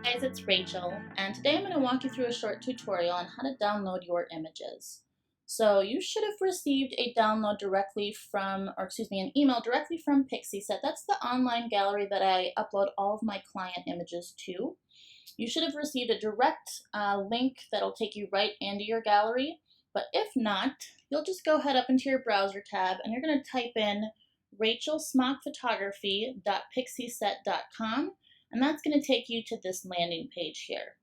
Guys, it's Rachel, and today I'm going to walk you through a short tutorial on how to download your images. So you should have received a download directly from, an email directly from Pixieset. That's the online gallery that I upload all of my client images to. You should have received a direct link that'll take you right into your gallery, but if not, you'll just go head up into your browser tab and you're going to type in rachelsmockphotography.pixieset.com. And that's going to take you to this landing page here.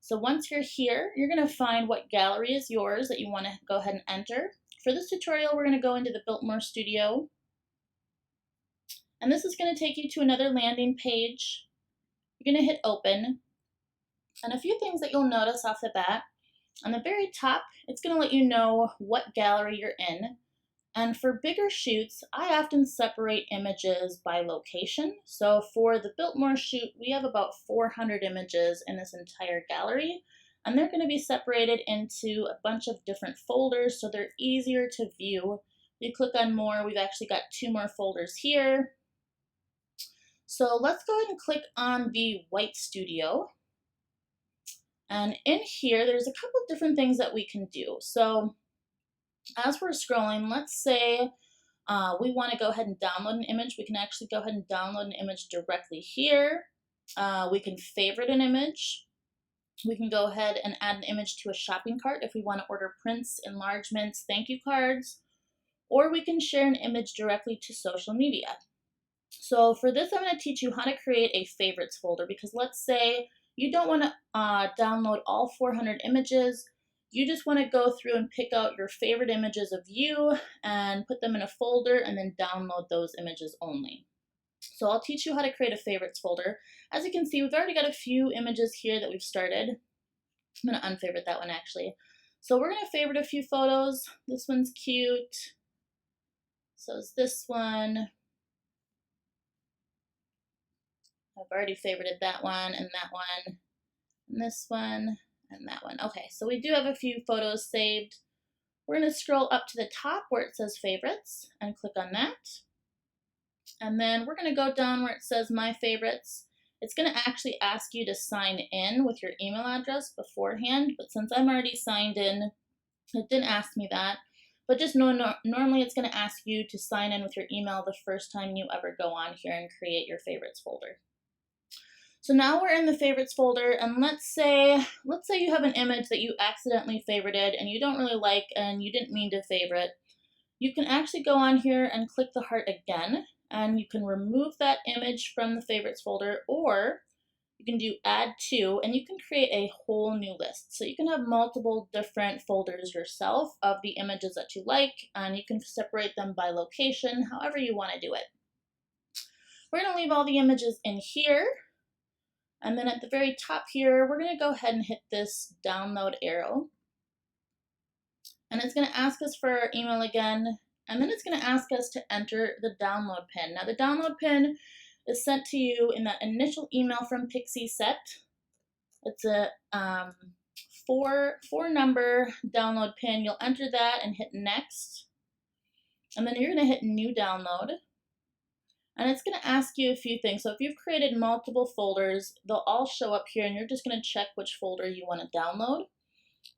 So once you're here, you're going to find what gallery is yours that you want to go ahead and enter. For this tutorial, we're going to go into the Biltmore Studio. And this is going to take you to another landing page. You're going to hit open. And a few things that you'll notice off the bat. On the very top, it's going to let you know what gallery you're in. And for bigger shoots, I often separate images by location. So for the Biltmore shoot, we have about 400 images in this entire gallery, and they're going to be separated into a bunch of different folders so they're easier to view. If you click on more, we've actually got 2 more folders here. So let's go ahead and click on the White Studio. And in here, there's a couple of different things that we can do. So as we're scrolling, let's say we want to go ahead and download an image. We can actually go ahead and download an image directly here. We can favorite an image. We can go ahead and add an image to a shopping cart if we want to order prints, enlargements, thank you cards, or we can share an image directly to social media. So for this, I'm going to teach you how to create a favorites folder, because let's say you don't want to download all 400 images. You just want to go through and pick out your favorite images of you and put them in a folder and then download those images only. So I'll teach you how to create a favorites folder. As you can see, we've already got a few images here that we've started. I'm going to unfavorite that one actually. So we're going to favorite a few photos. This one's cute. So is this one. I've already favorited that one and that one and this one. And that one. Okay, so we do have a few photos saved. We're going to scroll up to the top where it says favorites and click on that. And then we're going to go down where it says my favorites. It's going to actually ask you to sign in with your email address beforehand, but since I'm already signed in, it didn't ask me that. But just normally it's going to ask you to sign in with your email the first time you ever go on here and create your favorites folder. So now we're in the favorites folder, and let's say you have an image that you accidentally favorited and you don't really like and you didn't mean to favorite. You can actually go on here and click the heart again, and you can remove that image from the favorites folder, or you can do add to, and you can create a whole new list. So you can have multiple different folders yourself of the images that you like, and you can separate them by location, however you want to do it. We're going to leave all the images in here. And then at the very top here, we're going to go ahead and hit this download arrow. And it's going to ask us for our email again. And then it's going to ask us to enter the download pin. Now the download pin is sent to you in that initial email from Pixieset. It's a 4-number download pin. You'll enter that and hit next. And then you're going to hit new download. And it's going to ask you a few things. So if you've created multiple folders, they'll all show up here, and you're just going to check which folder you want to download.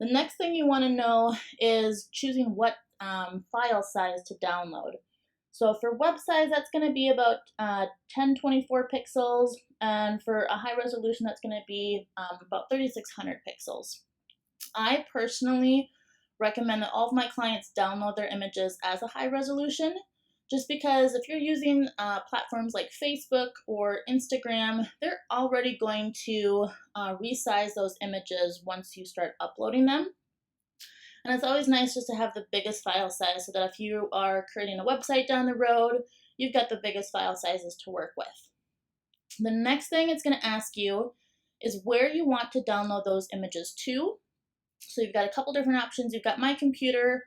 The next thing you want to know is choosing what file size to download. So for web size, that's going to be about 1024 pixels, and for a high resolution, that's going to be about 3600 pixels. I personally recommend that all of my clients download their images as a high resolution, just because if you're using platforms like Facebook or Instagram, they're already going to resize those images once you start uploading them. And it's always nice just to have the biggest file size so that if you are creating a website down the road, you've got the biggest file sizes to work with. The next thing it's going to ask you is where you want to download those images to. So you've got a couple different options. You've got My Computer,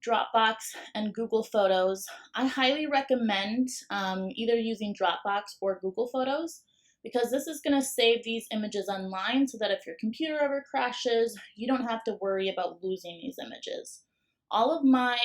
Dropbox, and Google Photos. I highly recommend either using Dropbox or Google Photos, because this is going to save these images online so that if your computer ever crashes, you don't have to worry about losing these images. All of my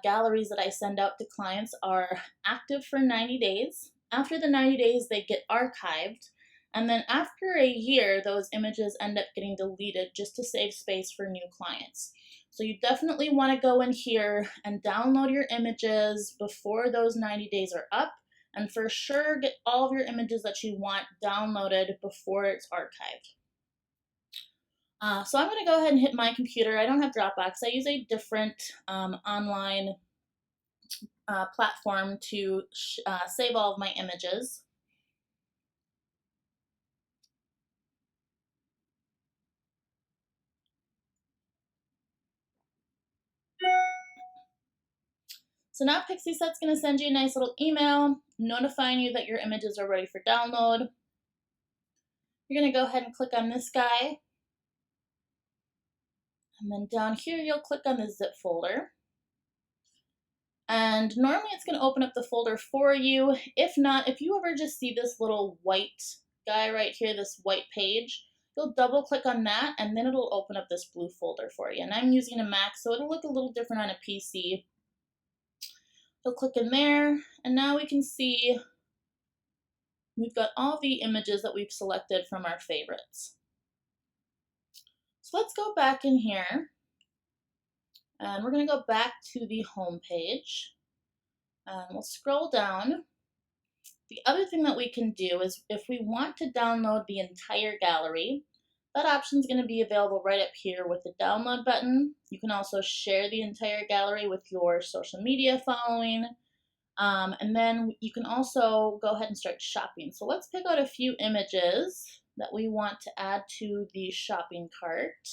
galleries that I send out to clients are active for 90 days. After the 90 days, they get archived, And then after a year, those images end up getting deleted just to save space for new clients. So you definitely want to go in here and download your images before those 90 days are up. And for sure, get all of your images that you want downloaded before it's archived. So I'm going to go ahead and hit my computer. I don't have Dropbox. I use a different online platform to save all of my images. So now Pixieset's going to send you a nice little email notifying you that your images are ready for download. You're going to go ahead and click on this guy. And then down here, you'll click on the zip folder. And normally it's going to open up the folder for you. If not, if you ever just see this little white guy right here, this white page, you'll double click on that and then it'll open up this blue folder for you. And I'm using a Mac, so it'll look a little different on a PC. You'll click in there, and now we can see we've got all the images that we've selected from our favorites. So let's go back in here, and we're going to go back to the home page, and we'll scroll down. The other thing that we can do is if we want to download the entire gallery, that option is going to be available right up here with the download button. You can also share the entire gallery with your social media following. And then you can also go ahead and start shopping. So let's pick out a few images that we want to add to the shopping cart.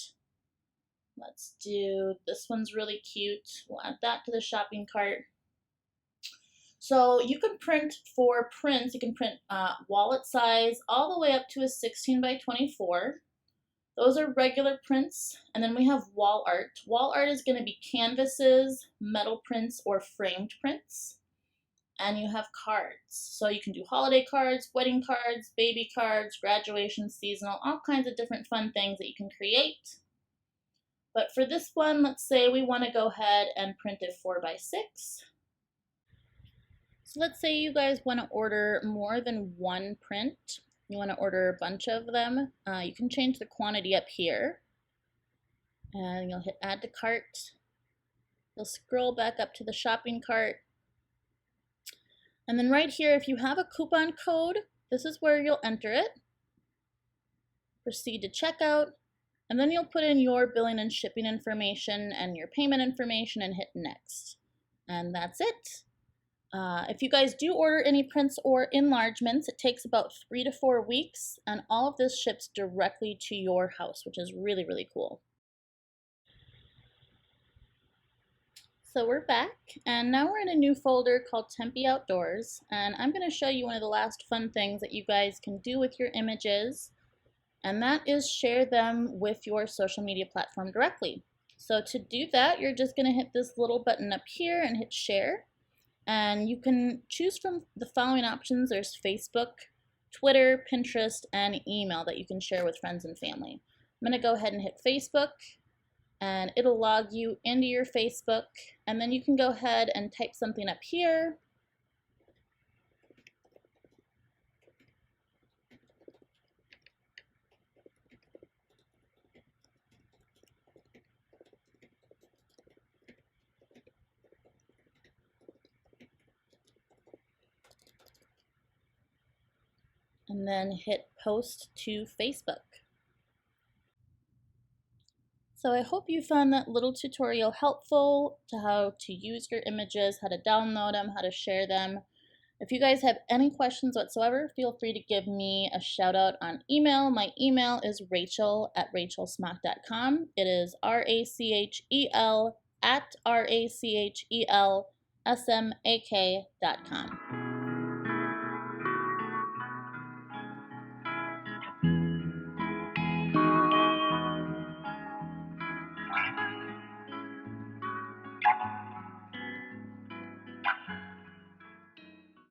Let's do, this one's really cute. We'll add that to the shopping cart. So you can print for prints, you can print wallet size all the way up to a 16 by 24. Those are regular prints, and then we have wall art. Wall art is going to be canvases, metal prints, or framed prints. And you have cards. So you can do holiday cards, wedding cards, baby cards, graduation, seasonal, all kinds of different fun things that you can create. But for this one, let's say we want to go ahead and print it 4 by 6. So let's say you guys want to order more than one print. You want to order a bunch of them. You can change the quantity up here. And you'll hit add to cart. You'll scroll back up to the shopping cart. And then right here, if you have a coupon code, this is where you'll enter it. Proceed to checkout. And then you'll put in your billing and shipping information and your payment information and hit next. And that's it. If you guys do order any prints or enlargements, it takes about 3 to 4 weeks, and all of this ships directly to your house, which is really, really cool. So we're back, and now we're in a new folder called Tempe Outdoors, and I'm going to show you one of the last fun things that you guys can do with your images, and that is share them with your social media platform directly. So to do that, you're just going to hit this little button up here and hit share. And you can choose from the following options. There's Facebook, Twitter, Pinterest, and email that you can share with friends and family. I'm going to go ahead and hit Facebook, and it'll log you into your Facebook. And then you can go ahead and type something up here. And then hit post to Facebook. So I hope you found that little tutorial helpful to how to use your images, how to download them, how to share them. If you guys have any questions whatsoever, feel free to give me a shout out on email. My email is rachel@rachelsmock.com. It is rachel@rachelsmak.com.